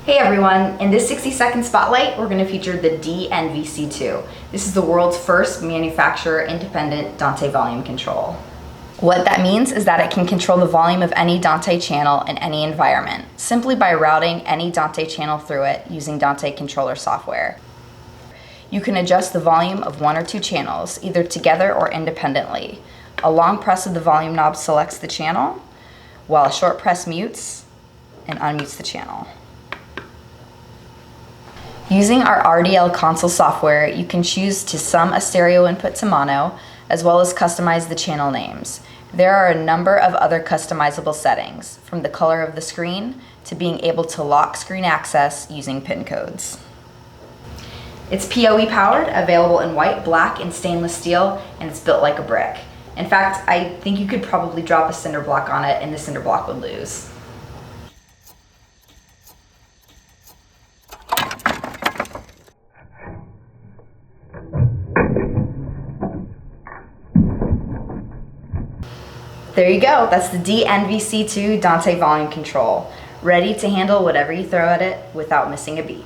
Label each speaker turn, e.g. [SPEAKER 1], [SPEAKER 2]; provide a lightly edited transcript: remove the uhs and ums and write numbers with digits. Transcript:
[SPEAKER 1] Hey everyone, in this 60-second spotlight, we're going to feature the D-NVC2. This is the world's first manufacturer-independent Dante volume control. What that means is that it can control the volume of any Dante channel in any environment, simply by routing any Dante channel through it using Dante controller software. You can adjust the volume of one or two channels, either together or independently. A long press of the volume knob selects the channel, while a short press mutes and unmutes the channel. Using our RDL console software, you can choose to sum a stereo input to mono, as well as customize the channel names. There are a number of other customizable settings, from the color of the screen to being able to lock screen access using PIN codes. It's PoE powered, available in white, black, and stainless steel, and it's built like a brick. In fact, I think you could probably drop a cinder block on it and the cinder block would lose. There you go, that's the D-NVC2 Dante volume control, ready to handle whatever you throw at it without missing a beat.